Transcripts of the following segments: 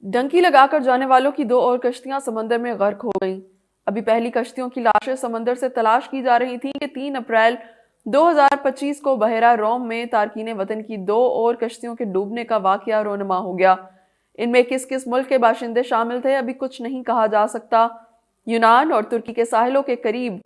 Donkey لگا کر جانے والوں کی 2 اور کشتیاں سمندر میں غرق ہو گئیں۔ ابھی پہلی کشتیوں کی لاشیں سمندر سے تلاش کی جا رہی تھیں کہ 3 اپریل 2025 کو بحیرہ روم میں تارکین وطن کی 2 اور کشتیوں کے ڈوبنے کا واقعہ رونما ہو گیا۔ ان میں کس ملک کے باشندے شامل تھے ابھی کچھ نہیں کہا جا سکتا۔ یونان اور ترکی کے ساحلوں کے قریب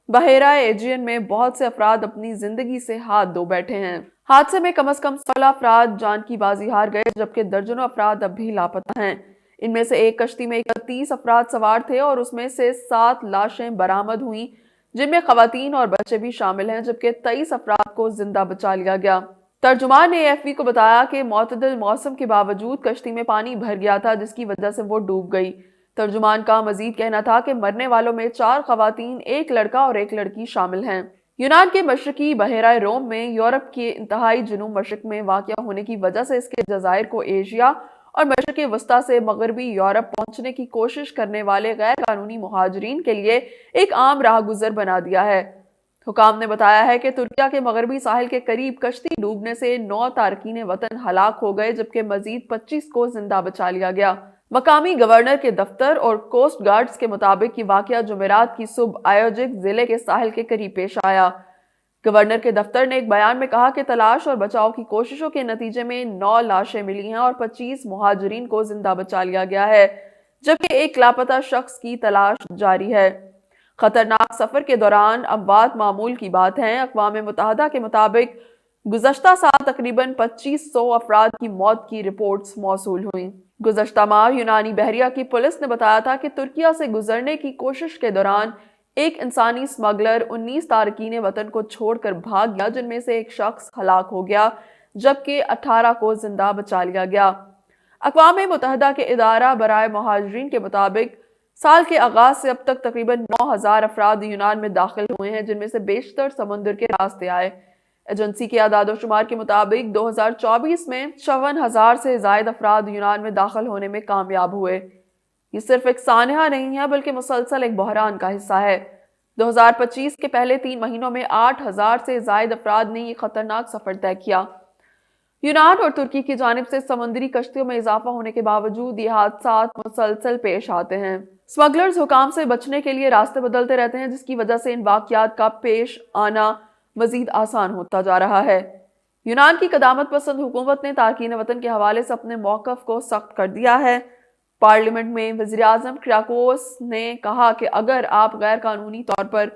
بحیرہ ایجین میں بہت سے افراد اپنی زندگی سے ہاتھ دھو بیٹھے ہیں۔ حادثے میں کم از کم 16 افراد جان کی بازی ہار گئے جبکہ درجنوں افراد اب بھی لاپتہ ہیں۔ ان میں سے ایک کشتی میں 31 افراد سوار تھے اور اس میں سے 7 لاشیں برآمد ہوئیں جن میں خواتین اور بچے بھی شامل ہیں جبکہ 23 افراد کو زندہ بچا لیا گیا۔ ترجمان نے AFP کو بتایا کہ معتدل موسم کے باوجود کشتی میں پانی بھر گیا تھا جس کی وجہ سے وہ ڈوب گئی۔ ترجمان کا مزید کہنا تھا کہ مرنے والوں میں 4 خواتین، 1 لڑکا اور 1 لڑکی شامل ہیں۔ یونان کے مشرقی بحیرہ روم میں یورپ کے انتہائی جنوب مشرق میں واقع ہونے کی وجہ سے اس کے جزائر کو ایشیا اور مشرق وسطی سے مغربی یورپ پہنچنے کی کوشش کرنے والے غیر قانونی مہاجرین کے لیے ایک عام راہ گزر بنا دیا ہے۔ حکام نے بتایا ہے کہ ترکیہ کے مغربی ساحل کے قریب کشتی ڈوبنے سے 9 تارکین وطن ہلاک ہو گئے جبکہ مزید 25 کو زندہ بچا لیا گیا۔ مقامی گورنر کے دفتر اور کوسٹ گارڈز کے مطابق یہ واقعہ جمعرات کی صبح آیوجک ضلع کے ساحل کے قریب پیش آیا۔ گورنر کے دفتر نے ایک بیان میں کہا کہ تلاش اور بچاؤ کی کوششوں کے نتیجے میں 9 لاشیں ملی ہیں اور 25 مہاجرین کو زندہ بچا لیا گیا ہے جبکہ ایک لاپتہ شخص کی تلاش جاری ہے۔ خطرناک سفر کے دوران اموات معمول کی بات ہیں۔ اقوام متحدہ کے مطابق گزشتہ سال تقریباً 2500 افراد کی موت کی رپورٹس موصول ہوئیں۔ گزشتہ ماہ یونانی بحریہ کی پولیس نے بتایا تھا کہ ترکیہ سے گزرنے کی کوشش کے دوران ایک انسانی سمگلر 19 تارکین وطن کو چھوڑ کر بھاگ گیا جن میں سے ایک شخص ہلاک ہو گیا جبکہ 18 کو زندہ بچا لیا گیا۔ اقوام متحدہ کے ادارہ برائے مہاجرین کے مطابق سال کے آغاز سے اب تک تقریباً 9000 افراد یونان میں داخل ہوئے ہیں جن میں سے بیشتر سمندر کے راستے آئے۔ ایجنسی کے اعداد و شمار کے مطابق 2024 میں 54,000 سے زائد افراد یونان میں داخل ہونے میں کامیاب ہوئے۔ یہ صرف ایک سانحہ نہیں ہے بلکہ مسلسل ایک بحران کا حصہ ہے۔ 2025 کے پہلے 3 مہینوں میں 8,000 سے زائد افراد نے یہ خطرناک سفر طے کیا۔ یونان اور ترکی کی جانب سے سمندری کشتیوں میں اضافہ ہونے کے باوجود یہ حادثات مسلسل پیش آتے ہیں۔ سمگلرز حکام سے بچنے کے لیے راستے بدلتے رہتے ہیں جس کی وجہ سے ان واقعات کا پیش آنا مزید آسان ہوتا جا رہا ہے۔ یونان کی قدامت پسند حکومت نے تارکین وطن کے حوالے سے اپنے موقف کو سخت کر دیا ہے۔ پارلیمنٹ میں وزیراعظم کریاکوس نے کہا کہ اگر آپ غیر قانونی طور پر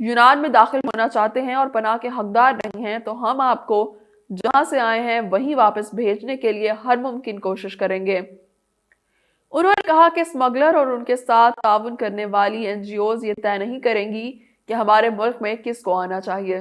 یونان میں داخل ہونا چاہتے ہیں اور پناہ کے حقدار نہیں ہیں تو ہم آپ کو جہاں سے آئے ہیں وہیں واپس بھیجنے کے لیے ہر ممکن کوشش کریں گے۔ انہوں نے کہا کہ سمگلر اور ان کے ساتھ تعاون کرنے والی NGOs یہ طے نہیں کریں گی کہ ہمارے ملک میں کس کو آنا چاہیے۔